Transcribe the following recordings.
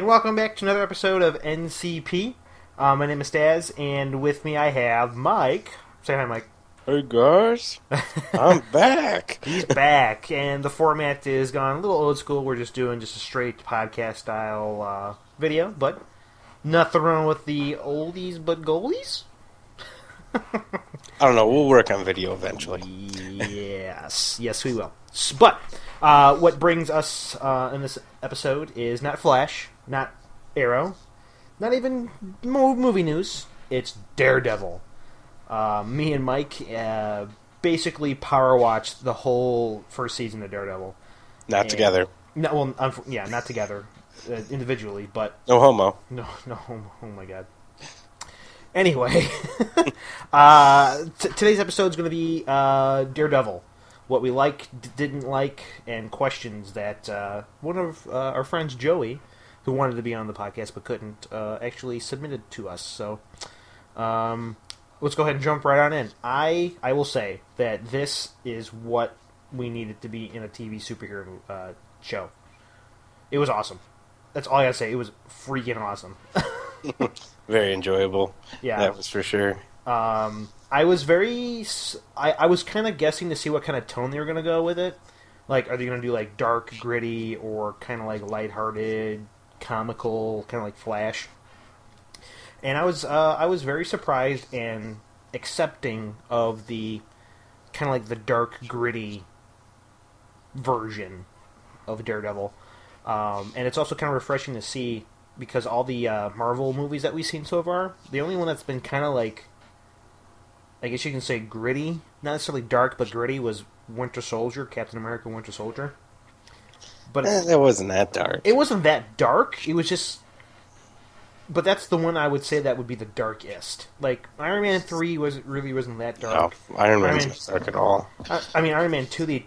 welcome back to another episode of NCP. My name is Staz, and with me I have Mike. Say hi, Mike. Hey guys, I'm back. He's back, and the format is gone a little old school. We're just doing a straight podcast style video, but nothing wrong with the oldies but goldies. I don't know. We'll work on video eventually. Yes, we will. But what brings us in this episode is not Flash, not Arrow, not even movie news. It's Daredevil. Me and Mike basically power watched the whole first season of Daredevil. Not together. No, well, not together, individually, but No homo. no, oh my god. Anyway, today's episode is going to be Daredevil. What we liked, didn't like, and questions that one of our friends, Joey, who wanted to be on the podcast but couldn't, actually submitted to us. So, let's go ahead and jump right on in. I will say that this is what we needed to be in a TV superhero show. It was awesome. That's all I gotta say. It was freaking awesome. Very enjoyable. Yeah, that was for sure. I was I was kind of guessing to see what kind of tone they were gonna go with it. Like, are they gonna do like dark, gritty, or kind of like lighthearted, comical, kind of like Flash? And I was very surprised and accepting of the kind of like the dark, gritty version of Daredevil. And it's also kind of refreshing to see, because all the Marvel movies that we've seen so far, the only one that's been kind of like, I guess you can say gritty, not necessarily dark, but gritty, was Winter Soldier, Captain America Winter Soldier. But that wasn't that dark. It wasn't that dark. It was just... But that's the one I would say that would be the darkest. Like, Iron Man 3 wasn't that dark. No, Iron Man's not dark at all. I mean, Iron Man 2,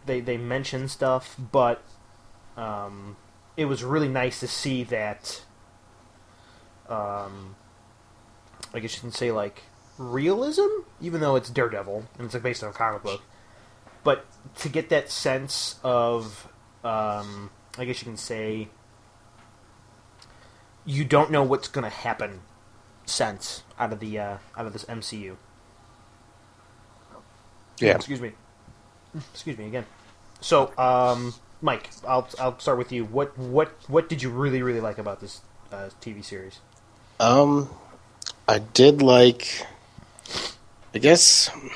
they mentioned stuff, but it was really nice to see that, I guess you can say, like, realism, even though it's Daredevil, and it's like based on a comic book. But to get that sense of, I guess you can say, you don't know what's going to happen sense out of this MCU. Yeah. Excuse me again. So, Mike, I'll start with you. What did you really like about this TV series? I did like. I guess it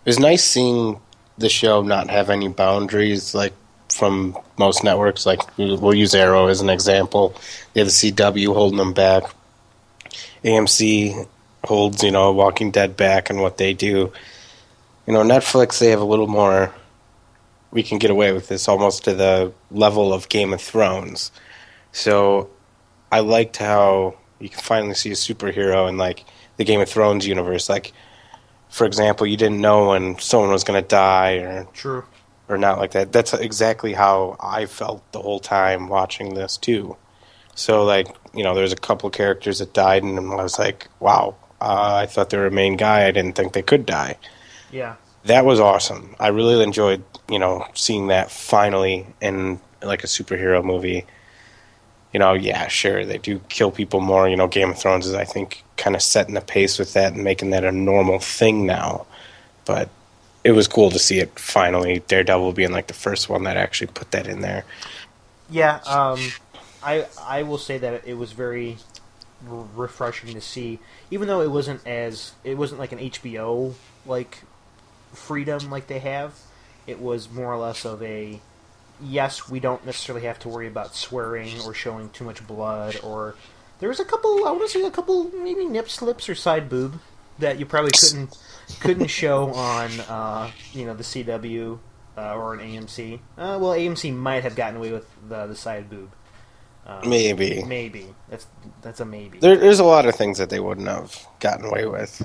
was nice seeing the show not have any boundaries, like from most networks. Like, we'll use Arrow as an example. They have the CW holding them back. AMC holds, Walking Dead back and what they do. Netflix, they have a little more. We can get away with this, almost to the level of Game of Thrones. So I liked how you can finally see a superhero in, like, the Game of Thrones universe. Like, for example, you didn't know when someone was going to die or not like that. That's exactly how I felt the whole time watching this, too. So, like, there's a couple characters that died, and I was like, wow, I thought they were a main guy. I didn't think they could die. Yeah. That was awesome. I really enjoyed, seeing that finally in, like, a superhero movie. Yeah, sure, they do kill people more. Game of Thrones is, I think, kind of setting the pace with that and making that a normal thing now. But it was cool to see it finally, Daredevil being, like, the first one that actually put that in there. Yeah, I will say that it was very refreshing to see, even though it wasn't like an HBO, like, freedom like they have. It was more or less of a, yes, we don't necessarily have to worry about swearing or showing too much blood, or there was a couple maybe nip slips or side boob that you probably couldn't show on the CW or an AMC. Well, AMC might have gotten away with the side boob. Maybe that's a maybe. There's a lot of things that they wouldn't have gotten away with.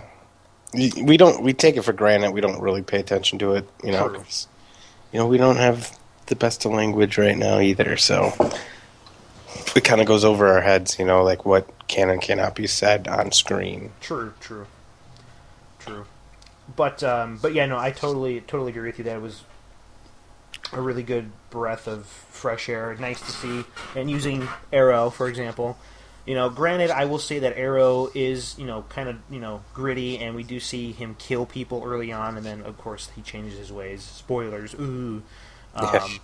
We take it for granted. We don't really pay attention to it, 'cause, we don't have the best of language right now either, so it kind of goes over our heads, like what can and cannot be said on screen. True. But yeah, no, I totally agree with you that a really good breath of fresh air. Nice to see. And using Arrow, for example. Granted, I will say that Arrow is, kind of, gritty, and we do see him kill people early on, and then, of course, he changes his ways. Spoilers, ooh. Um,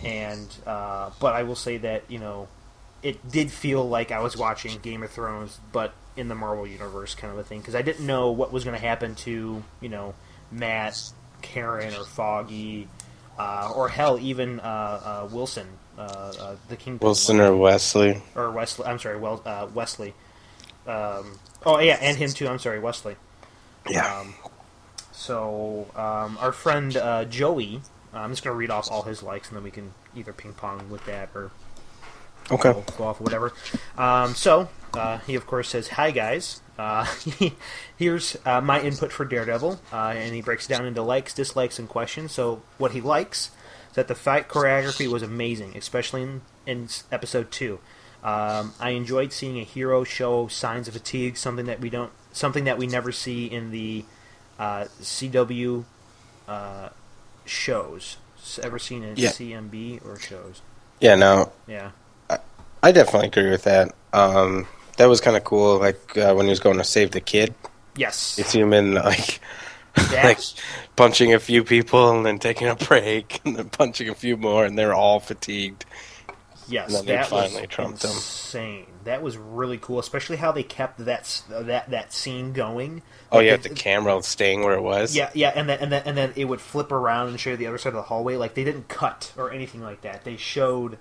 but I will say that, it did feel like I was watching Game of Thrones, but in the Marvel Universe kind of a thing, because I didn't know what was going to happen to, Matt, Karen, or Foggy, or hell, even Wilson, the Kingpin. Wilson or Wesley. Or Wesley. I'm sorry, Wesley. Oh, yeah, and him too. I'm sorry, Wesley. Yeah. Our friend Joey, I'm just going to read off all his likes, and then we can either ping pong with that or Okay. go off whatever. He, of course, says, "Hi, guys. Here's my input for Daredevil." And he breaks it down into likes, dislikes, and questions. So what he likes is that the fight choreography was amazing, especially in episode 2. I enjoyed seeing a hero show signs of fatigue, something that we never see in the CW shows. Ever seen in CMB or shows? Yeah, no. Yeah. I definitely agree with that. That was kind of cool, like when he was going to save the kid. Yes. You see him in, like punching a few people and then taking a break and then punching a few more, and they're all fatigued. Yes, and then that they finally was trumped insane. That was really cool, especially how they kept that scene going. Oh, yeah, the camera staying where it was. Yeah, and then it would flip around and show you the other side of the hallway. Like, they didn't cut or anything like that. They showed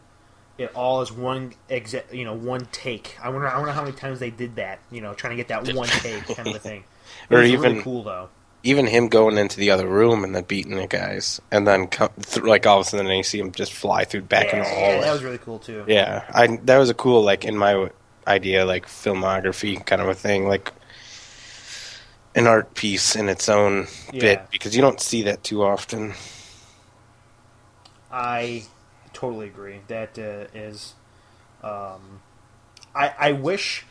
it all as one take. I wonder how many times they did that. Trying to get that one take kind of a thing. It was really cool though. Even him going into the other room and then beating the guys, and then like all of a sudden you see him just fly through back in the hallway. Yeah, that was really cool too. Yeah, that was a cool, like, in my idea, like, filmography kind of a thing, like an art piece in its own bit, because you don't see that too often. I totally agree. That is, I wish.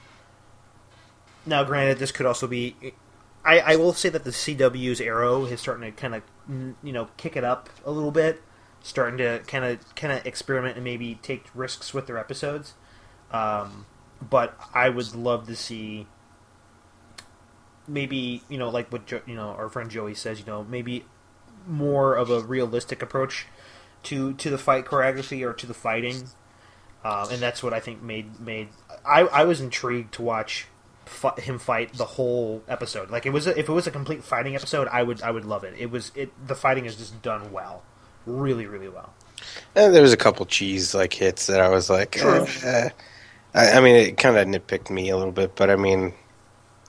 Now, granted, this could also be. I will say that the CW's Arrow is starting to kind of, kick it up a little bit, starting to kind of experiment and maybe take risks with their episodes. But I would love to see. Maybe like what our friend Joey says, maybe more of a realistic approach to the fight choreography or to the fighting, and that's what I think made. I was intrigued to watch him fight the whole episode. Like, if it was a complete fighting episode, I would love it. The fighting is just done well, really, really well. And there was a couple cheese hits that I was like, I mean, it kind of nitpicked me a little bit, but I mean,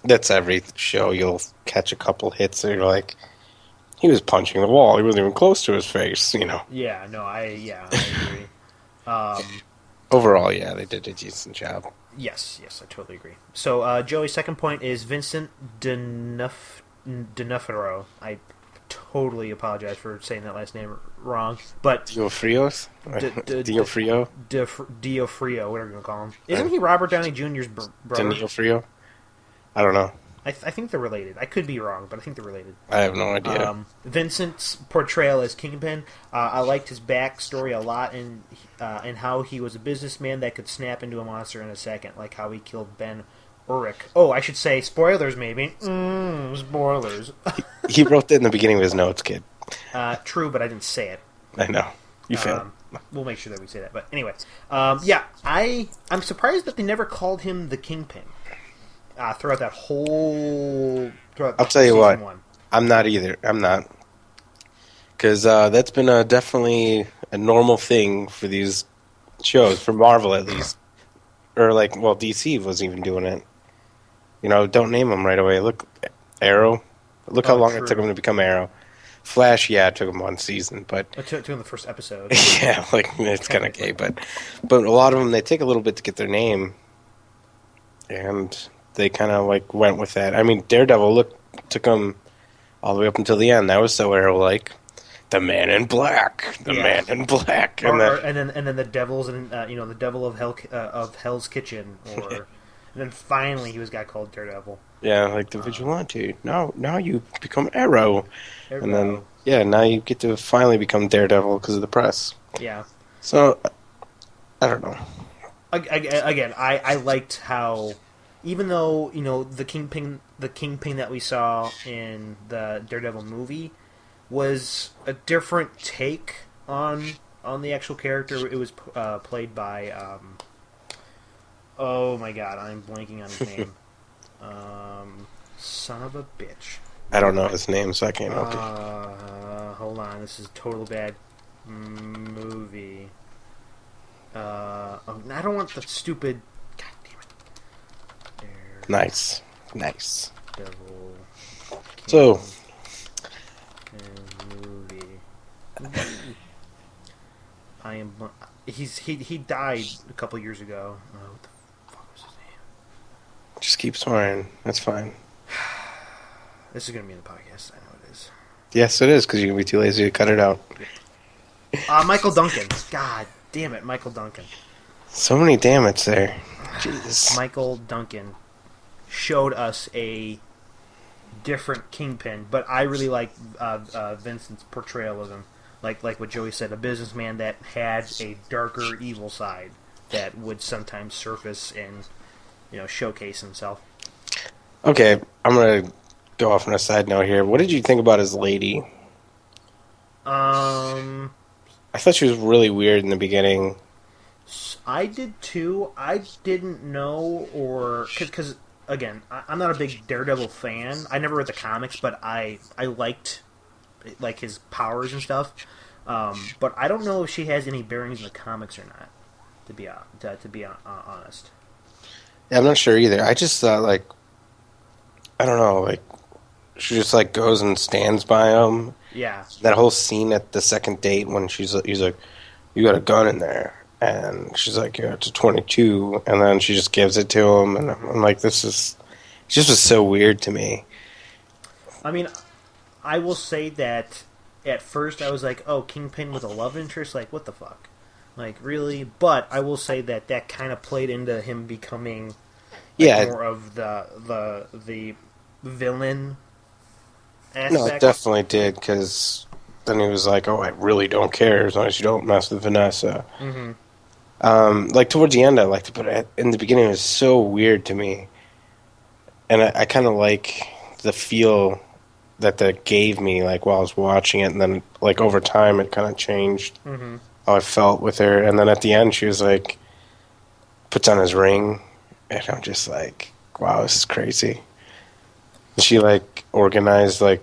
that's every show. You'll catch a couple hits that you're like, he was punching the wall. He wasn't even close to his face, Yeah, no, I agree. Overall, yeah, they did a decent job. Yes, I totally agree. So, Joey's second point is Vincent D'Onofrio. I totally apologize for saying that last name wrong, but D'Onofrio? D'Onofrio? D'Onofrio, whatever you want to call him. Isn't he Robert Downey Jr.'s brother? D'Onofrio? I don't know. I think they're related. I could be wrong, but I think they're related. I have no idea. Vincent's portrayal as Kingpin, I liked his backstory a lot, and how he was a businessman that could snap into a monster in a second, like how he killed Ben Urich. Oh, I should say spoilers, maybe. Spoilers. He wrote that in the beginning of his notes, kid. True, but I didn't say it. I know. You failed. We'll make sure that we say that. But anyway, I'm surprised that they never called him the Kingpin. Throughout that whole... I'll tell you what. One. I'm not either. I'm not. Because that's been definitely a normal thing for these shows, for Marvel at least. Or, DC was even doing it. Don't name them right away. Look, Arrow. Look how long it took him to become Arrow. Flash, it took him one season, but... It took him the first episode. Yeah, it's kind of gay, but a lot of them, they take a little bit to get their name. And... they kind of went with that. I mean, Daredevil took them all the way up until the end. That was so Arrow-like. The Man in Black, Man in Black, and then the devils and the Devil of Hell's Kitchen, or And then finally he got called Daredevil. Yeah, like the vigilante. Now you become Arrow, and then Arrow. yeah, now you get to finally become Daredevil because of the press. Yeah. So I don't know. Again, I liked how, even though the Kingpin that we saw in the Daredevil movie was a different take on the actual character. It was played by oh my god, I'm blanking on his name. Son of a bitch. I don't know his name, so I can't help you. Hold on, this is a total bad movie. I don't want the stupid. God damn it. Nice, nice. Daredevil. So Movie. I am. He died a couple years ago. What the fuck was his name? just keep swearing. That's fine. This is gonna be in the podcast. I know it is. Yes, it is because you're gonna be too lazy to cut it out. Michael Duncan. God damn it, Michael Duncan. So many damn it's there. Jesus. Michael Duncan showed us a different Kingpin, but I really like Vincent's portrayal of him. Like what Joey said, a businessman that had a darker evil side that would sometimes surface and showcase himself. Okay, I'm gonna go off on a side note here. What did you think about his lady? Um, I thought she was really weird in the beginning. I did too. I didn't know, or because again, I'm not a big Daredevil fan. I never read the comics, but I liked like his powers and stuff. But I don't know if she has any bearings in the comics or not. To be honest. Yeah, I'm not sure either. I just thought like I don't know, like she just like goes and stands by him. Yeah. That whole scene at the second date when he's like, "You got a gun in there," and she's like, "Yeah, it's a 22," and then she just gives it to him, and I'm like, "This is." It just was so weird to me. I mean, I will say that at first I was like, "Oh, Kingpin with a love interest? Like, what the fuck? Like, really?" But I will say that kind of played into him becoming Yeah, more of the villain no, it aspect. definitely did because then he was like, "Oh, I really don't care as long as you don't mess with Vanessa." Mm-hmm. Like towards the end, I liked it, but in the beginning, it was so weird to me, and I kind of like the feel that gave me like while I was watching it, and then like over time, it kind of changed Mm-hmm. how I felt with her, and then at the end, she was like, puts on his ring, and I'm just like, wow, this is crazy. She like organized like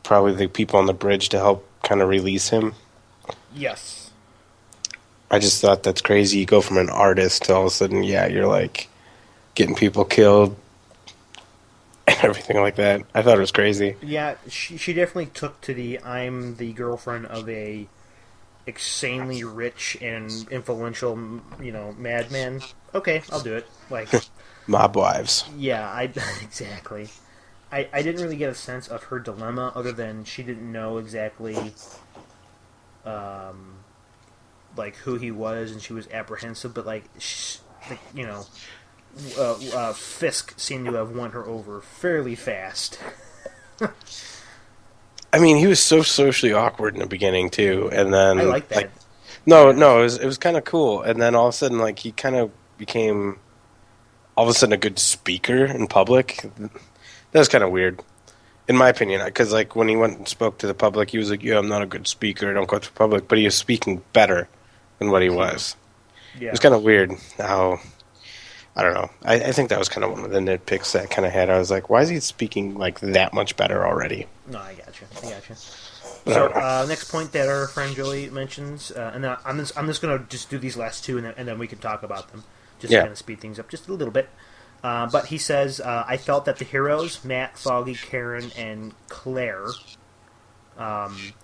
probably the people on the bridge to help kind of release him. Yes. I just thought that's crazy. You go from an artist to all of a sudden, yeah, you're like getting people killed and everything like that. I thought it was crazy. Yeah, she definitely took to the I'm the girlfriend of a insanely rich and influential, madman. Okay, I'll do it. Like, Mob wives. yeah, I exactly. I didn't really get a sense of her dilemma other than she didn't know exactly, um, like who he was, and she was apprehensive. But Fisk seemed to have won her over fairly fast. I mean, he was so socially awkward in the beginning too, and I then like like that. Yeah. no, it was kind of cool, and then all of a sudden, like he kind of became all of a sudden a good speaker in public. That was kind of weird, in my opinion, because like when he went and spoke to the public, he was like, "Yeah, I'm not a good speaker. I don't go to the public," but he was speaking better than what he was. It Yeah. was kind of weird how I don't know. I think that was kind of one of the nitpicks that I kind of had. I was like, why is he speaking like that much better already? No, I gotcha. I gotcha. But I So, don't know. next point that our friend Joey mentions, and then I'm just going to just do these last two, and then we can talk about them, just to Yeah. kind of speed things up just a little bit. But he says, I felt that the heroes, Matt, Foggy, Karen, and Claire,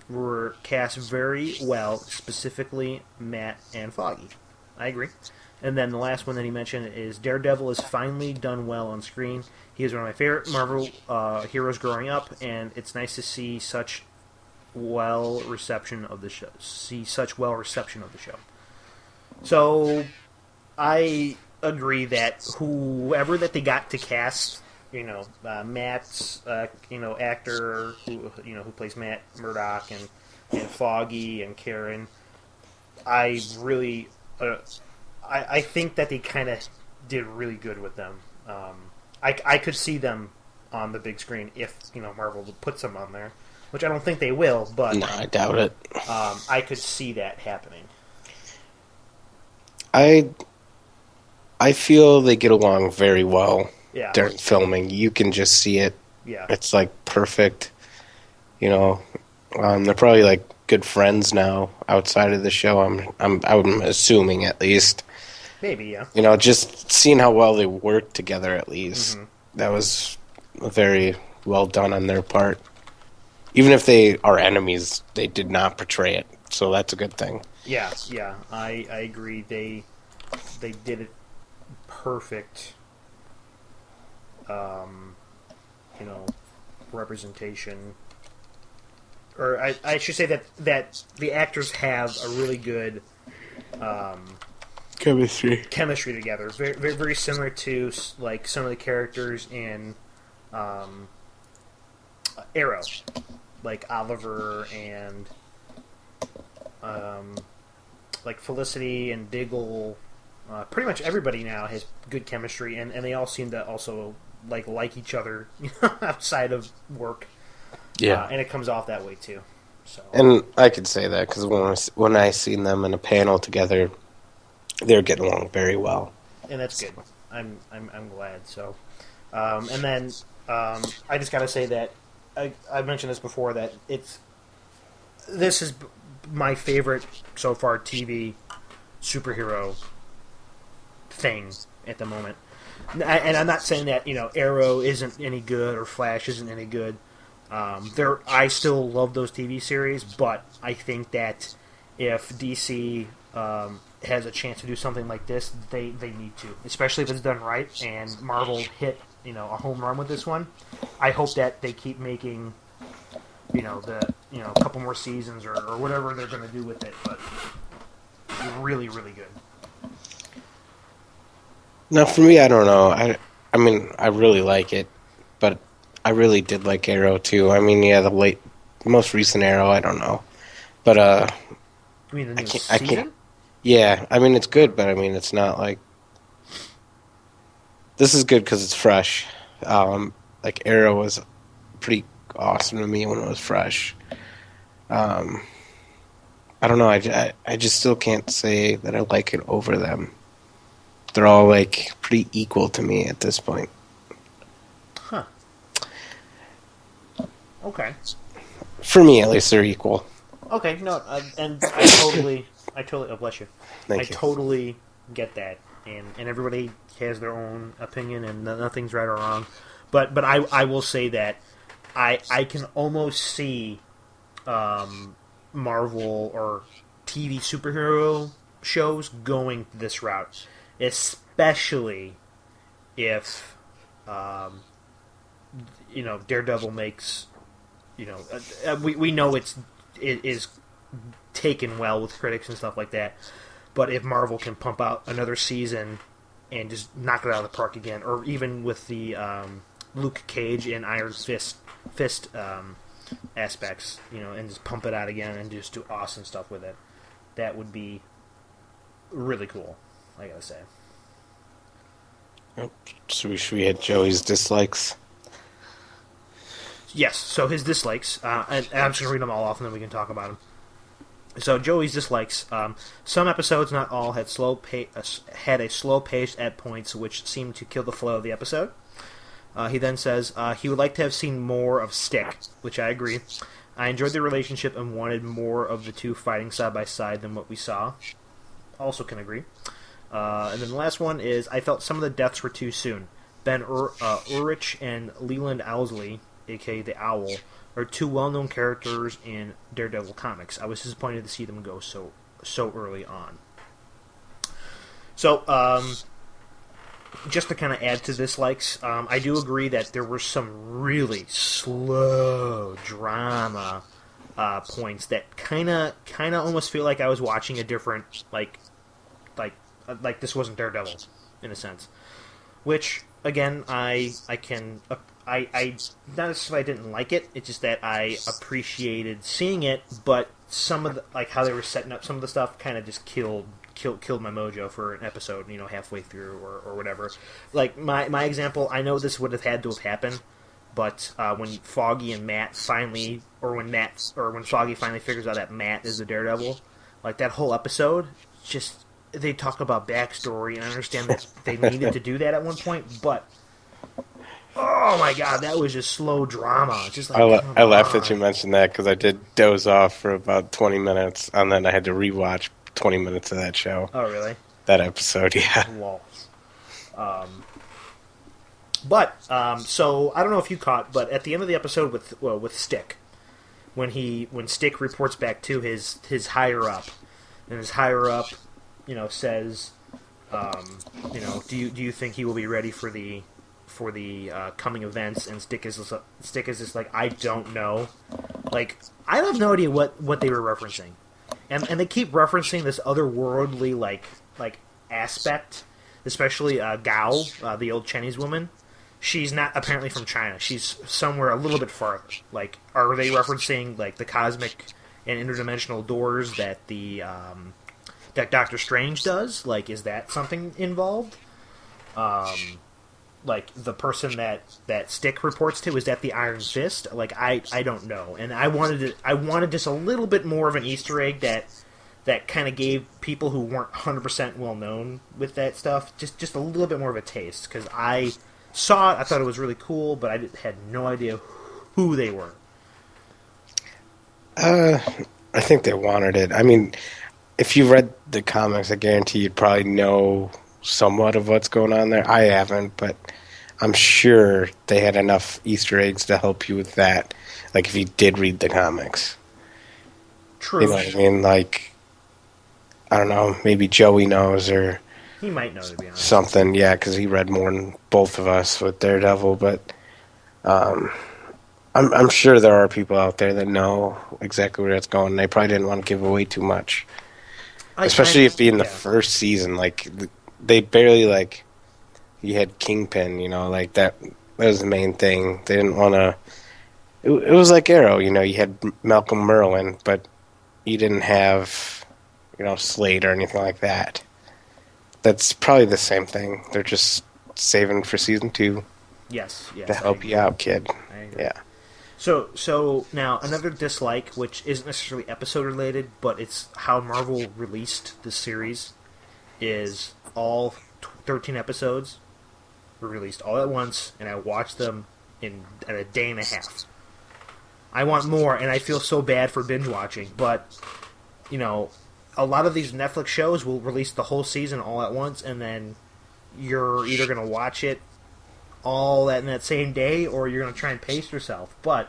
were cast very well, specifically Matt and Foggy. I agree. And then the last one that he mentioned is Daredevil is finally done well on screen. He is one of my favorite Marvel heroes growing up, and it's nice to see such well reception of the show. So I agree that whoever that they got to cast, Matt's, actor who plays Matt Murdock and Foggy and Karen, I really, I think that they kind of did really good with them. I could see them on the big screen if Marvel puts them on there, which I don't think they will, but No, I doubt it. I could see that happening. I feel they get along very well Yeah, during filming. You can just see it. yeah, It's like perfect. You know, they're probably like good friends now outside of the show. I'm assuming at least. maybe, yeah. Just seeing how well they work together at least. Hmm. That was very well done on their part. Even if they are enemies, they did not portray it. So that's a good thing. Yeah, yeah, I agree. They did it perfect. Um, you know, representation, or I should say that the actors have a really good chemistry together. Very, very, very similar to like some of the characters in um, Arrow, like Oliver and like Felicity and Diggle. Pretty much everybody now has good chemistry, and they all seem to also like each other outside of work. Yeah. And it comes off that way too. So, And I could say that because when I seen them in a panel together, they're getting along very well. and that's good. I'm glad. So, and then I just got to say that I mentioned this before that this is my favorite so far TV superhero thing at the moment. And I'm not saying that Arrow isn't any good or Flash isn't any good. I still love those TV series, but I think that if DC has a chance to do something like this, they need to, especially if it's done right. And Marvel hit a home run with this one. I hope that they keep making a couple more seasons or whatever they're going to do with it, but really, really good. Now, for me, I don't know. I mean, I really like it, but I really did like Arrow too. I mean, yeah, the most recent Arrow, I don't know, but You mean the new I season? can't. Yeah, I mean, it's good, but I mean, it's not like this is good because it's fresh. Like Arrow was pretty awesome to me when it was fresh. Um, I don't know. I just still can't say that I like it over them. They're all like pretty equal to me at this point. Huh. Okay. For me, at least, they're equal. Okay. No, and I totally. Oh, bless you. Thank I you. totally get that, and everybody has their own opinion, and nothing's right or wrong. But I will say that I can almost see Marvel or TV superhero shows going this route, especially if Daredevil makes we know it is taken well with critics and stuff like that. But if Marvel can pump out another season and just knock it out of the park again, or even with the Luke Cage and Iron Fist aspects, and just pump it out again and just do awesome stuff with it, that would be really cool. I gotta say. So should we hit Joey's dislikes? Yes. So his dislikes, and I'm just gonna read them all off, and then we can talk about them. So Joey's dislikes. Some episodes, not all, had had a slow pace at points, which seemed to kill the flow of the episode. He then says he would like to have seen more of Stick, which I agree. I enjoyed the relationship and wanted more of the two fighting side by side than what we saw. Also can agree. And then the last one is I felt some of the deaths were too soon. Ben Urich and Leland Owlsley, a.k.a. the Owl, are two well-known characters in Daredevil comics. I was disappointed to see them go so early on. So, just to kind of add to dislikes, I do agree that there were some really slow drama points that kind of almost feel like I was watching a different like this wasn't Daredevil. in a sense. Which again, I can I not necessarily I didn't like it. It's just that I appreciated seeing it, but some of the like how they were setting up some of the stuff kind of just killed my mojo for an episode. Halfway through or whatever. Like my example, I know this would have had to have happened, but when Foggy and Matt finally, or when Foggy finally figures out that Matt is the Daredevil, like that whole episode, just they talk about backstory, and I understand that they needed to do that at one point, but oh my god, that was just slow drama. Just like I laughed that you mentioned that because I did doze off for about 20 minutes, and then I had to rewatch 20 minutes of that show. Oh really? That episode, yeah. Lol. So I don't know if you caught, but at the end of the episode with Stick, when Stick reports back to his higher up, and his higher up, says, do you think he will be ready for the coming events? And Stick is just like, I don't know. Like, I have no idea what they were referencing, and they keep referencing this otherworldly like aspect, especially Gao, the old Chinese woman. She's not apparently from China. She's somewhere a little bit farther. Like, are they referencing like the cosmic and interdimensional doors that that Doctor Strange does? Like, is that something involved? Like the person that Stick reports to, is that the Iron Fist? Like, I don't know. And I wanted just a little bit more of an Easter egg that kind of gave people who weren't 100% well known with that stuff just a little bit more of a taste, because I saw it, I thought it was really cool, but I had no idea who they were. I think they wanted it. I mean, if you read the comics, I guarantee you'd probably know somewhat of what's going on there. I haven't, but I'm sure they had enough Easter eggs to help you with that. Like, if you did read the comics. True. You know what I mean? Like, I don't know, maybe Joey knows, or he might know, to be honest. Something, yeah, because he read more than both of us with Daredevil. But I'm sure there are people out there that know exactly where it's going. They probably didn't want to give away too much, especially if being the first season. Like, they barely, like, you had Kingpin, like that was the main thing. They didn't want to. It was like Arrow, you had Malcolm Merlin, but you didn't have, Slade or anything like that. That's probably the same thing. They're just saving for season 2. Yes. To help you out, kid. I agree. Yeah. So now another dislike, which isn't necessarily episode related, but it's how Marvel released the series, is all 13 episodes were released all at once, and I watched them in a day and a half. I want more, and I feel so bad for binge watching, but a lot of these Netflix shows will release the whole season all at once, and then you're either going to watch it all in that same day, or you're going to try and pace yourself. But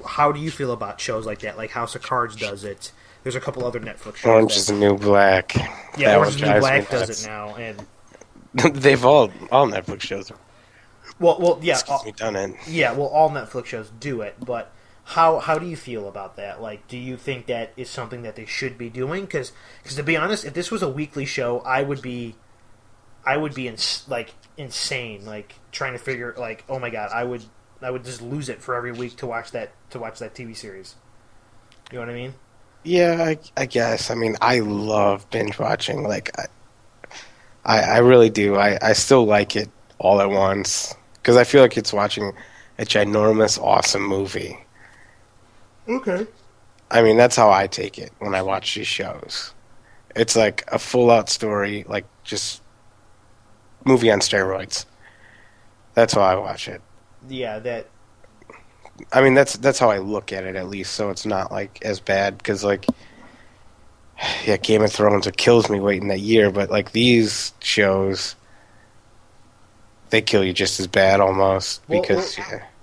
how do you feel about shows like that? Like House of Cards does it. There's a couple other Netflix shows. Orange is the New Black. Yeah, Orange is the New Black does it now, and they've all Netflix shows. Well, yeah, done it. Yeah, well, all Netflix shows do it, but how do you feel about that? Like, do you think that is something that they should be doing? Because to be honest, if this was a weekly show, I would be insane, like trying to figure, like, oh my god, I would just lose it for every week to watch that TV series. You know what I mean? Yeah, I guess. I mean, I love binge watching. Like, I really do. I still like it all at once because I feel like it's watching a ginormous, awesome movie. Okay. I mean, that's how I take it when I watch these shows. It's like a full-out story, like just movie on steroids. That's how I watch it. Yeah, I mean, that's how I look at it, at least, so it's not, like, as bad, because, like, yeah, Game of Thrones, it kills me waiting a year, but, like, these shows, they kill you just as bad, almost, because,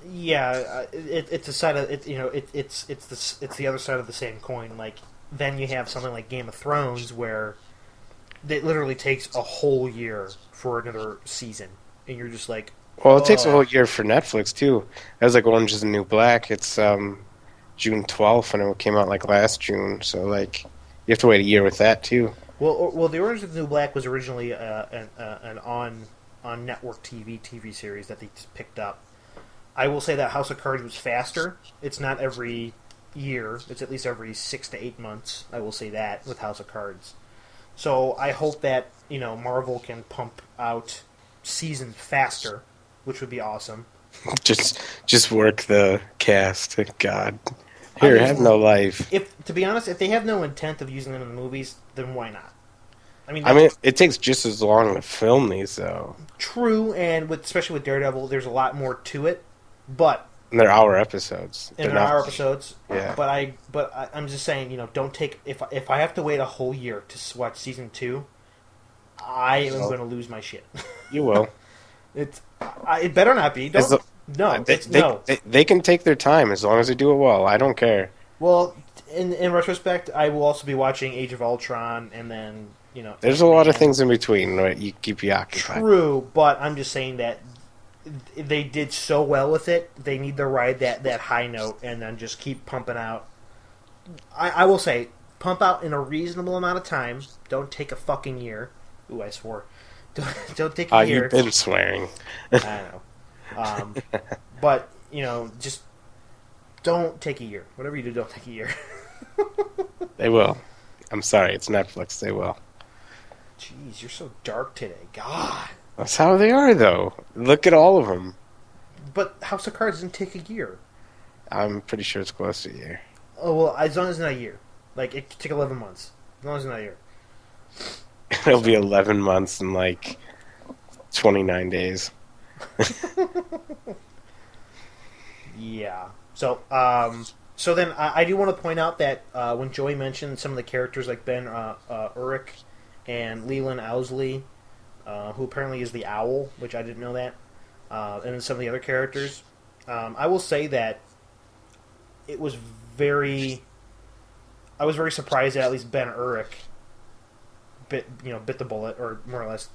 it's a side of it. It's the other side of the same coin. Like, then you have something like Game of Thrones, where it literally takes a whole year for another season, and you're just like, well, it takes a whole year for Netflix, too. That was like Orange is the New Black. It's June 12th, and it came out like last June. So, like, you have to wait a year with that, too. Well, the Orange is the New Black was originally an on network TV series that they just picked up. I will say that House of Cards was faster. It's not every year. It's at least every 6 to 8 months. I will say that with House of Cards. So I hope that Marvel can pump out seasons faster, which would be awesome. Just work the cast. God, I here, have mean, no life. if to be honest, if they have no intent of using them in the movies, then why not? I mean, I that's mean, it takes just as long to film these, though. true, and especially with Daredevil, there's a lot more to it. But And they're hour episodes. in They're not. our episodes, Yeah. I'm just saying, don't take if I have to wait a whole year to watch season 2, I am Well, going to lose my shit. you will. It better not be. As Don't. the- No, they, it's they, no. they can take their time as long as they do it well. I don't care. Well, in retrospect, I will also be watching Age of Ultron, and then There's a lot of Ant-Man. things in between that you keep you occupied. True, but I'm just saying that they did so well with it. They need to ride that high note and then just keep pumping out. I will say, pump out in a reasonable amount of time. Don't take a fucking year. Ooh, I swore. Don't take a year. You've been swearing. I know. But, just don't take a year. Whatever you do, don't take a year. They will. I'm sorry, it's Netflix. They will. Jeez, you're so dark today. God. That's how they are, though. Look at all of them. But House of Cards didn't take a year. I'm pretty sure it's close to a year. Oh, well, as long as it's not a year. Like, it could take 11 months. As long as it's not a year. It'll be 11 months and like 29 days. Yeah. So then I do want to point out that when Joey mentioned some of the characters like Ben Urich and Leland Owsley, who apparently is the Owl, which I didn't know that, and then some of the other characters, I will say that it was I was very surprised that at least Ben Urich bit the bullet, or more or less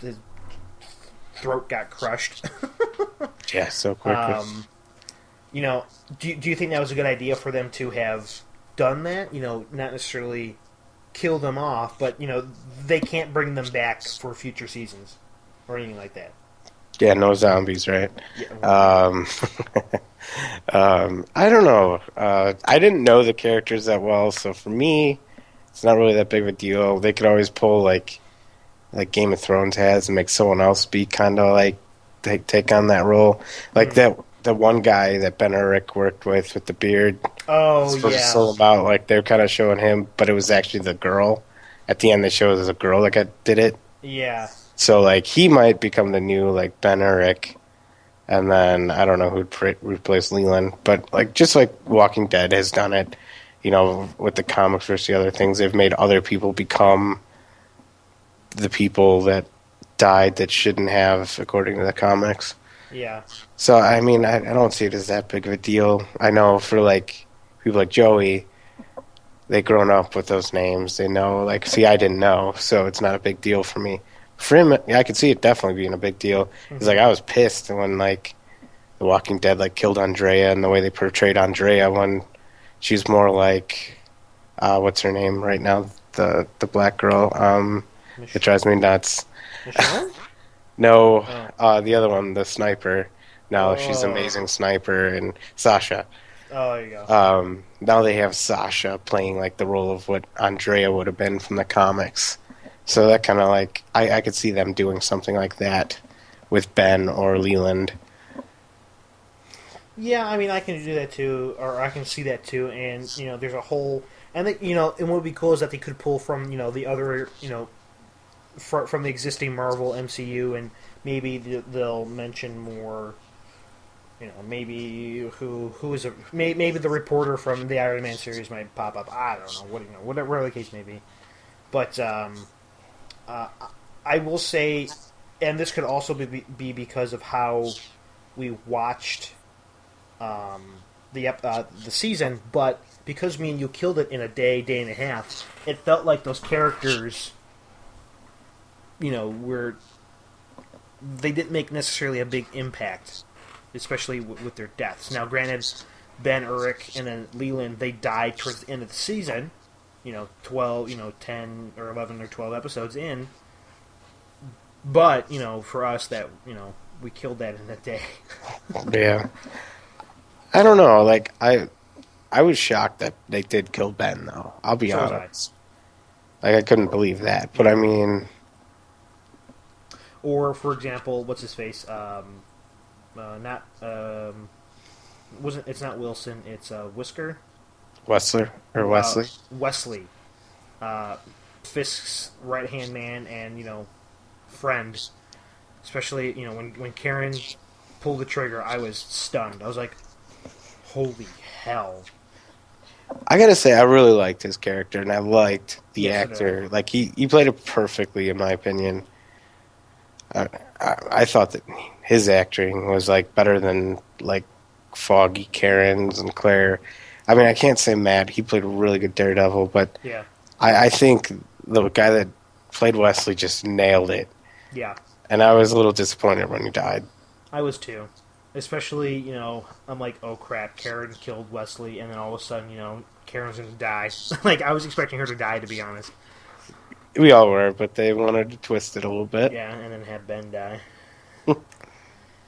his throat got crushed. Yeah, so quickly. Do you think that was a good idea for them to have done that? Not necessarily kill them off, but they can't bring them back for future seasons or anything like that. Yeah, no zombies, right? Yeah. I don't know. I didn't know the characters that well, so for me, it's not really that big of a deal. They could always pull like Game of Thrones has and make someone else be kind of like take on that role, like that. The one guy that Ben Urich worked with the beard. Oh, supposed yeah. to sell about like they're kind of showing him, but it was actually the girl. At the end, they showed it was a girl that did it. Yeah. So like he might become the new like Ben Urich, and then I don't know who'd replace Leland, but like just like Walking Dead has done it, with the comics versus the other things, they've made other people become the people that died that shouldn't have, according to the comics. Yeah. So, I mean, I don't see it as that big of a deal. I know for, like, people like Joey, they've grown up with those names. They know, like, see, I didn't know, so it's not a big deal for me. For him, I could see it definitely being a big deal. He's like, I was pissed when, like, The Walking Dead, like, killed Andrea and the way they portrayed Andrea when she's more like, what's her name right now? The black girl. It drives me nuts. Michonne? No, the other one, the sniper. No, she's an Oh. amazing sniper, and Sasha. Oh, there you go. Now they have Sasha playing like the role of what Andrea would have been from the comics. So that kind of like I could see them doing something like that with Ben or Leland. Yeah, I mean, I can do that too, or I can see that too, and there's a whole, and and what would be cool is that they could pull from the other from the existing Marvel MCU, and maybe they'll mention more. Maybe who is maybe the reporter from the Iron Man series might pop up. I don't know whatever the case may be, but I will say, and this could also be because of how we watched the season, but because me and you killed it in a day and a half, it felt like those characters, were they didn't make necessarily a big impact, especially with their deaths. Now, granted, Ben Urich and then Leland, they died towards the end of the season, 12, 10 or 11 or 12 episodes in. But for us, that we killed that in a day. Yeah. I don't know. Like I was shocked that they did kill Ben, though. I'll be So was I. honest. Like I couldn't believe that. But I Yeah. mean, Or for example, what's his face? Not wasn't it's not Wilson. It's Whisker. Wesley. Wesley. Uh, Fisk's right hand man and friend. Especially when Karen pulled the trigger, I was stunned. I was like, "Holy hell!" I gotta say, I really liked his character, and I liked the Yes, it is. actor. Like he played it perfectly, in my opinion. I thought that his acting was like better than like Foggy, Karen's, and Claire. I mean, I can't say Matt. He played a really good Daredevil, but Yeah, I think the guy that played Wesley just nailed it, yeah. and I was a little disappointed when he died. I was too. Especially, I'm like, oh crap, Karen killed Wesley, and then all of a sudden, Karen's gonna die. Like, I was expecting her to die, to be honest. We all were, but they wanted to twist it a little bit. Yeah, and then have Ben die.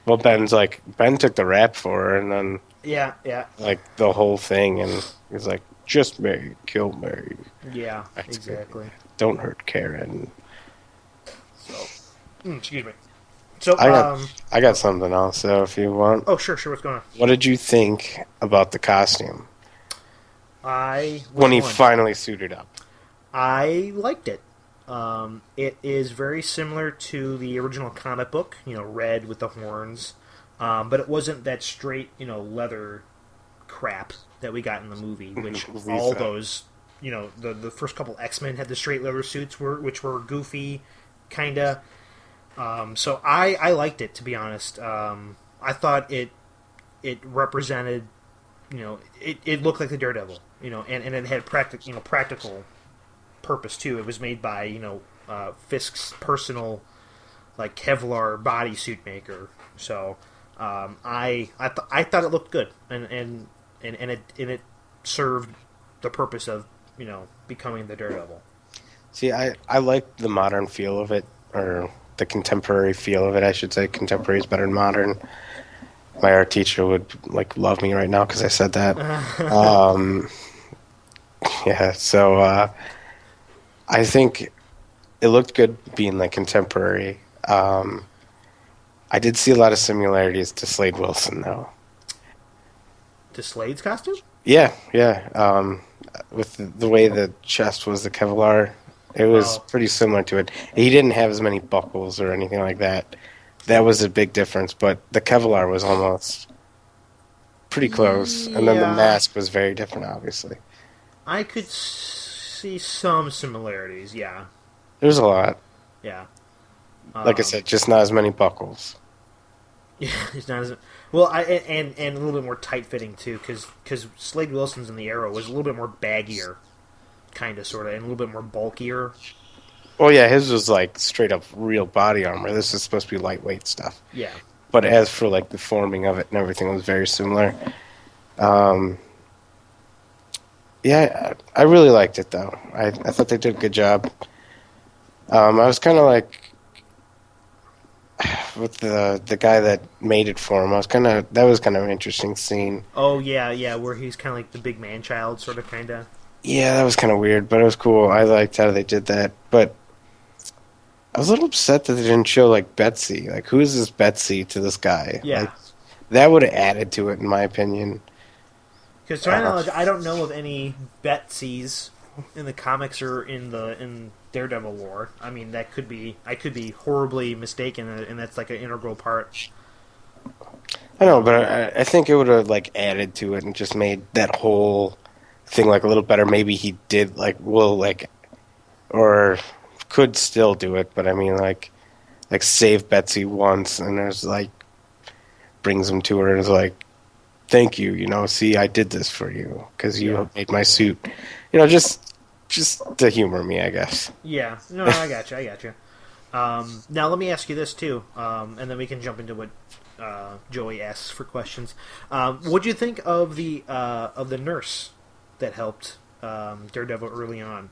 Well, Ben took the rap for her, and then Yeah, yeah, like the whole thing, and he's like, "Just me, kill me." yeah, That's good. exactly. Don't hurt Karen. So, excuse me. So, I got I got something else. So if you want, oh, sure, what's going on? what did you think about the costume Which when he one? finally suited up? I liked it. It is very similar to the original comic book, red with the horns, but it wasn't that straight, leather crap that we got in the movie, which all Lisa. those, the first couple X-Men had the straight leather suits, which were goofy, kinda. So I liked it, to be honest. I thought it represented, it looked like the Daredevil, and it had practical purpose too. It was made by Fisk's personal like Kevlar bodysuit maker. So I thought it looked good, and it served the purpose of becoming the Daredevil. See, I like the modern feel of it, or the contemporary feel of it. I should say contemporary is better than modern. My art teacher would like love me right now because I said that. Um, yeah, so I think it looked good being like contemporary. I did see a lot of similarities to Slade Wilson, though. To Slade's costume? Yeah, yeah. With the way the chest was the Kevlar, it was Oh, pretty similar to it. He didn't have as many buckles or anything like that. That was a big difference, but the Kevlar was almost pretty close. And then the yeah. mask was very different, obviously. I could see some similarities. Yeah, There was a lot. yeah. Like I Um, said, just not as many buckles. yeah, it's not as well. And a little bit more tight fitting too, because Slade Wilson's in the Arrow was a little bit more baggier, kind of, sort of, and a little bit more bulkier. Well, yeah, his was like straight up real body armor. This is supposed to be lightweight stuff. Yeah, But as for like the forming of it and everything was very similar. Um, yeah, I really liked it though. I thought they did a good job. I was kind of like with the guy that made it for him. That was kind of an interesting scene. oh yeah, yeah, where he's kind of like the big man child, sort of, kind of. Yeah, that was kind of weird, but it was cool. I liked how they did that. But I was a little upset that they didn't show like Betsy. Like, who is this Betsy to this guy? Yeah, Like, that would have added to it, in my opinion. because to my knowledge, I don't know of any Betsies in the comics or in Daredevil lore. I mean, I could be horribly mistaken, and that's like an integral part. I know, but I think it would have like added to it and just made that whole thing like a little better. Maybe he did or could still do it, but I mean like save Betsy once, and there's like brings him to her and is like, "Thank you, see, I did this for you because you Yeah, made my suit." Just to humor me, I guess. yeah. No, I got you. I got you. Now let me ask you this too, and then we can jump into what Joey asks for questions. What do you think of the nurse that helped Daredevil early on.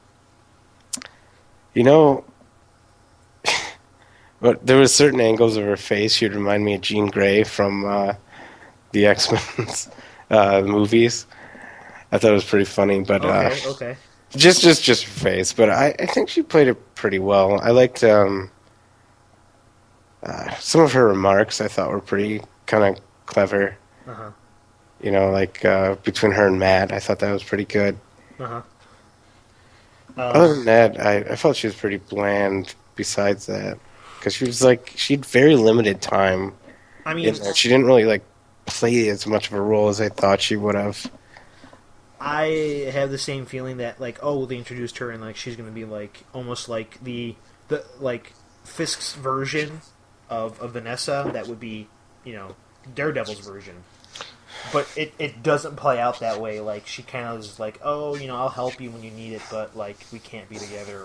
You know, but there was certain angles of her face. She'd remind me of Jean Grey from the X-Men's movies. I thought it was pretty funny, but Okay, okay. just her face. But I think she played it pretty well. I liked some of her remarks. I thought were pretty kind of clever. Uh huh. You know, like between her and Matt, I thought that was pretty good. Uh huh. Other than that, I felt she was pretty bland. Besides that, because she was like she'd very limited time I in mean, there. She didn't really like play as much of a role as I thought she would have. I have the same feeling that like, oh, they introduced her and like she's gonna be like almost like the like Fisk's version of Vanessa. That would be, you know, Daredevil's version. But it doesn't play out that way. Like she kind of is like, oh, you know, I'll help you when you need it, but like we can't be together,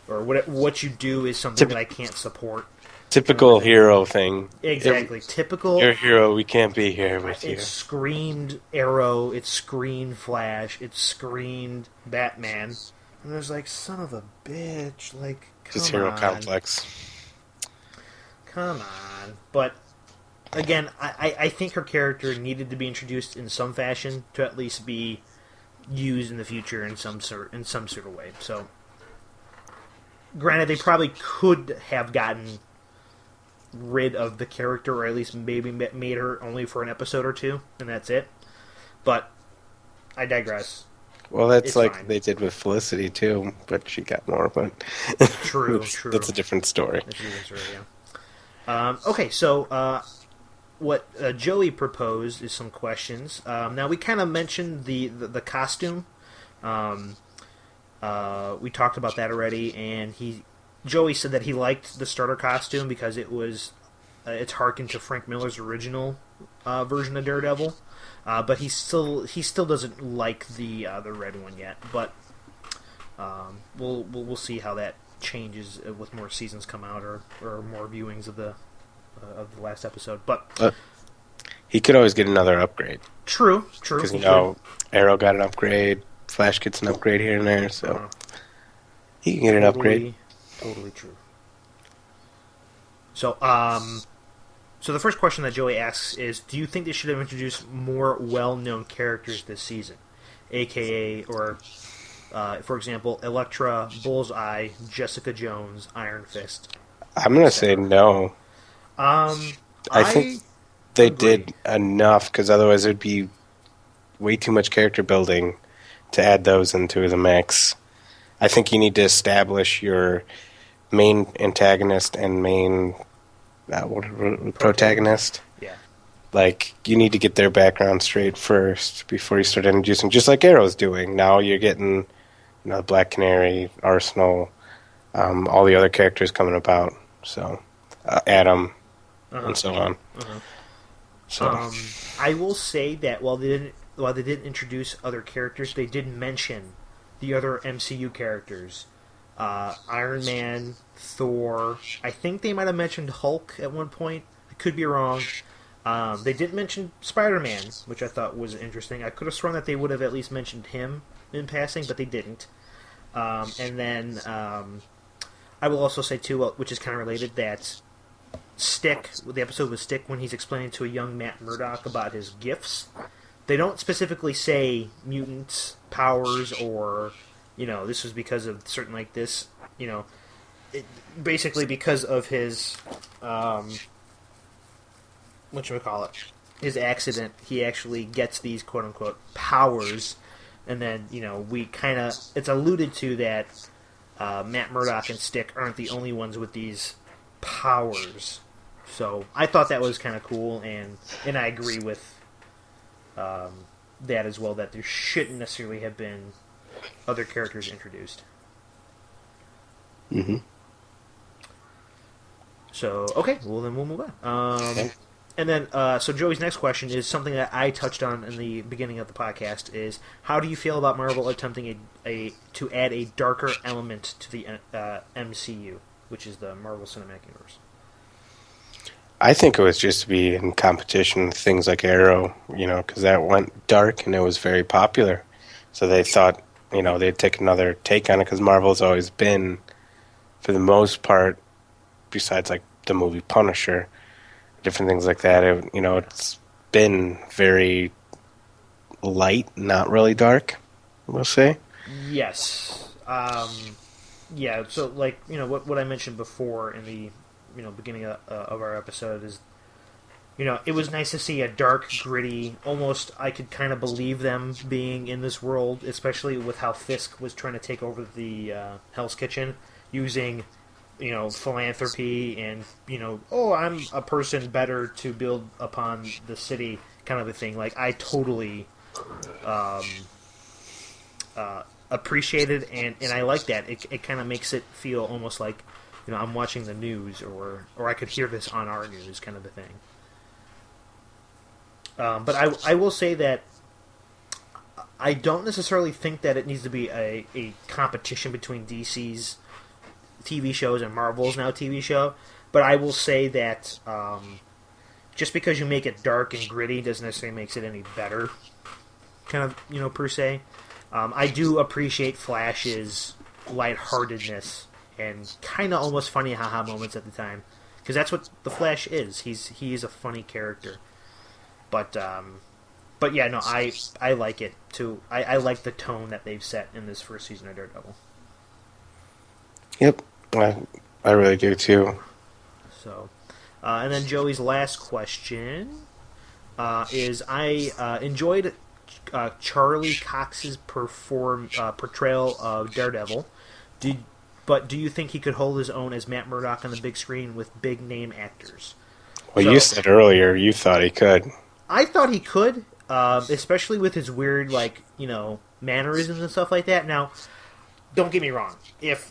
or what you do is something that I can't support. Kind of a Typical thing. hero thing. Exactly. Typical. You're a hero. We can't be here with you. It screamed Arrow. It screamed Flash. It screamed Batman. And I was like, son of a bitch. Like, Just come hero on. complex. Come on. But again, I think her character needed to be introduced in some fashion to at least be used in the future in some sort of way. So, granted, they probably could have gotten rid of the character, or at least maybe made her only for an episode or two, and that's it. But I digress. Well, that's It's like fine. they did with Felicity too, but she got more. But True, true. that's a different story. That's a different story, yeah. Okay, so what Joey proposed is some questions. Now we kind of mentioned the costume. Um, we talked about that already, and Joey said that he liked the starter costume because it's harkened to Frank Miller's original version of Daredevil. But he still doesn't like the red one yet. But we'll see how that changes with more seasons come out, or more viewings of the last episode. But He could always get another upgrade true, because he you know Arrow got an upgrade, Flash gets an upgrade here and there, so he can get an upgrade. Totally true. So, so the first question that Joey asks is, do you think they should have introduced more well-known characters this season? AKA, or, for example, Elektra, Bullseye, Jessica Jones, Iron Fist. I'm gonna say no. I think they agree. did enough because otherwise it would be way too much character building to add those into the mix. I think you need to establish your main antagonist and main protagonist. Yeah. Like, you need to get their background straight first before you start introducing, just like Arrow's doing. Now you're getting, Black Canary, Arsenal, all the other characters coming about. So, Adam, and so on. So, I will say that while they didn't introduce other characters, they did mention the other MCU characters. Iron Man, Thor. I think they might have mentioned Hulk at one point. I could be wrong. They didn't mention Spider-Man, which I thought was interesting. I could have sworn that they would have at least mentioned him in passing, but they didn't. And then I will also say too, which is kind of related, that Stick, the episode with Stick, when he's explaining to a young Matt Murdock about his gifts, they don't specifically say mutants powers, or this was because of certain like this, basically because of his whatchamacallit, his accident. He actually gets these quote unquote powers, and then we kind of, it's alluded to that Matt Murdock and Stick aren't the only ones with these powers. So I thought that was kind of cool, and I agree with that as well, that there shouldn't necessarily have been other characters introduced. mm-hmm. So, okay, well then we'll move on. Okay. And then, so Joey's next question is something that I touched on in the beginning of the podcast: is how do you feel about Marvel attempting to add a darker element to the MCU, which is the Marvel Cinematic Universe? I think it was just to be in competition with things like Arrow, because that went dark and it was very popular. So they thought they'd take another take on it, because Marvel's always been, for the most part, besides like the movie Punisher, different things like that, it's been very light, not really dark, we'll say. Yes. Yeah. So, like, what I mentioned before in the beginning of our episode is, it was nice to see a dark, gritty, almost I could kind of believe them being in this world, especially with how Fisk was trying to take over the Hell's Kitchen using, philanthropy and, oh, I'm a person better to build upon the city kind of a thing. Like, I totally appreciated, and I like that. It kind of makes it feel almost like, I'm watching the news, or I could hear this on our news kind of a thing. But I will say that I don't necessarily think that it needs to be a competition between DC's TV shows and Marvel's now TV show. But I will say that just because you make it dark and gritty doesn't necessarily makes it any better, kind of, per se. I do appreciate Flash's lightheartedness and kind of almost funny haha moments at the time, because that's what the Flash is. He is a funny character. But yeah, no, I like it too. I like the tone that they've set in this first season of Daredevil. Yep, I really do too. So, and then Joey's last question is: I enjoyed Charlie Cox's portrayal of Daredevil. But do you think he could hold his own as Matt Murdock on the big screen with big name actors? Well, you said earlier you thought he could. I thought he could, especially with his weird, mannerisms and stuff like that. Now, don't get me wrong. If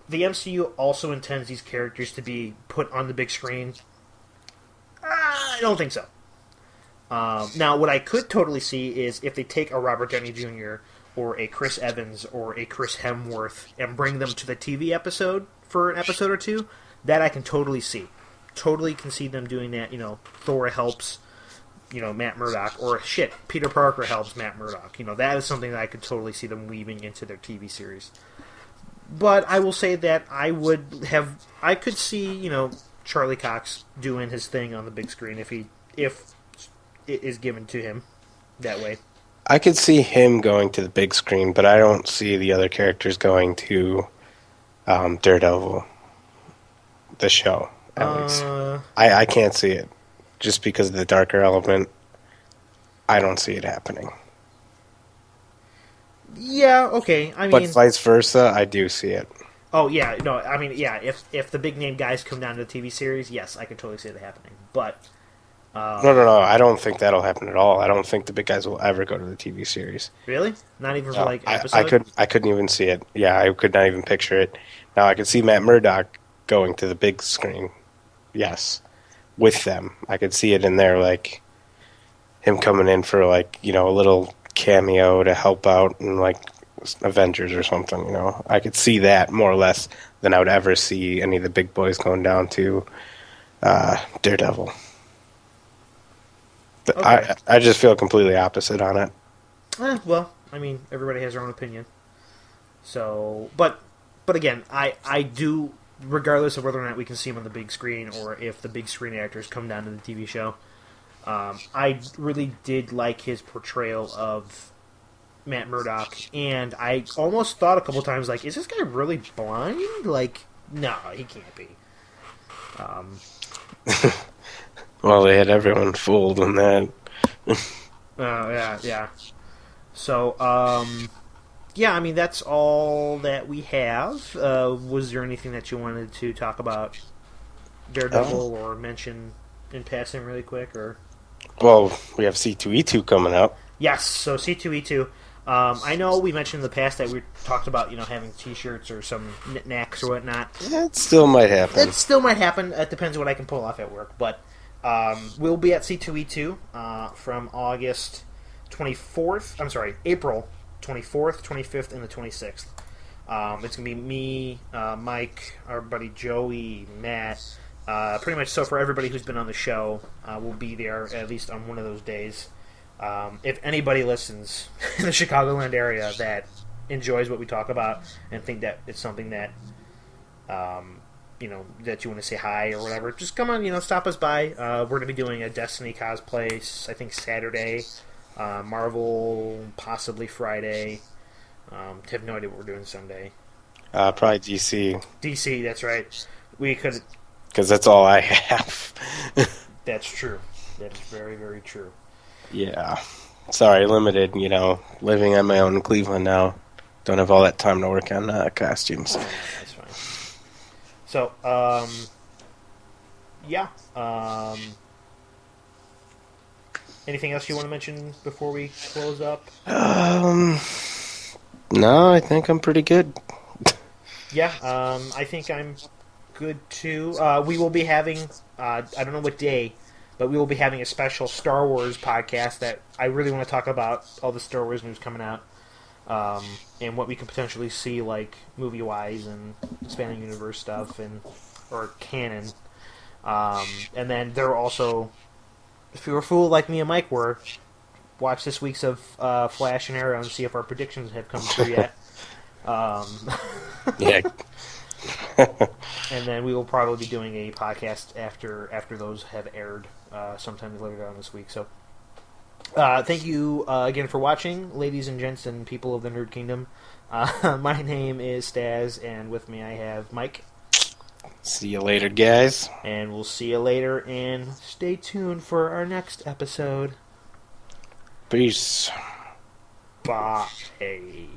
the MCU also intends these characters to be put on the big screen, I don't think so. Now, what I could totally see is if they take a Robert Downey Jr. or a Chris Evans or a Chris Hemsworth and bring them to the TV episode for an episode or two, that I can totally see. Totally can see them doing that. Thor helps Matt Murdock, or Peter Parker helps Matt Murdock. That is something that I could totally see them weaving into their TV series. But I will say that I could see, Charlie Cox doing his thing on the big screen if it is given to him that way. I could see him going to the big screen, but I don't see the other characters going to Daredevil, the show, at least. I can't see it. Just because of the darker element, I don't see it happening. Yeah, okay. But vice versa, I do see it. Oh, yeah. No, yeah, if the big name guys come down to the TV series, yes, I can totally see it happening. But... No. I don't think that'll happen at all. I don't think the big guys will ever go to the TV series. Really? Not even for, episode? I couldn't even see it. Yeah, I could not even picture it. Now, I could see Matt Murdock going to the big screen. Yes. With them. I could see it in there, like him coming in for a little cameo to help out in Avengers or something, I could see that more or less than I would ever see any of the big boys going down to Daredevil. Okay. I just feel completely opposite on it. Well, everybody has their own opinion. So, but again, I do, regardless of whether or not we can see him on the big screen or if the big screen actors come down to the TV show, I really did like his portrayal of Matt Murdock, and I almost thought a couple times, is this guy really blind? No, he can't be. Well, they had everyone fooled in that. Yeah. So, that's all that we have. Was there anything that you wanted to talk about Daredevil or mention in passing really quick? Or well, we have C2E2 coming up. Yes, so C2E2. I know we mentioned in the past that we talked about, having T-shirts or some knickknacks or whatnot. It still might happen. It depends what I can pull off at work. But we'll be at C2E2 from August 24th. I'm sorry, April 24th, 25th, and the 26th. It's going to be me, Mike, our buddy Joey, Matt. Pretty much so for everybody who's been on the show, will be there at least on one of those days. If anybody listens in the Chicagoland area that enjoys what we talk about and think that it's something that that you want to say hi or whatever, just come on, stop us by. We're going to be doing a Destiny cosplay, I think Saturday, Marvel possibly Friday. Have no idea what we're doing Sunday. Probably DC. DC, that's right. We could. Because that's all I have. That's true. That is very, very true. Yeah. Sorry, limited, living on my own in Cleveland now. Don't have all that time to work on costumes. That's fine. So, yeah. Anything else you want to mention before we close up? No, I think I'm pretty good. Yeah, I think I'm good too. We will be having, I don't know what day, but we will be having a special Star Wars podcast that I really want to talk about all the Star Wars news coming out, and what we could potentially see, like movie-wise and expanding universe stuff or canon. And then there are also, if you're a fool like me and Mike were, watch this week's of Flash and Arrow and see if our predictions have come true yet. Yeah. And then we will probably be doing a podcast after those have aired sometime later on this week. So, thank you again for watching, ladies and gents and people of the Nerd Kingdom. My name is Staz, and with me I have Mike. See you later, guys. And we'll see you later, and stay tuned for our next episode. Peace. Bye. Hey.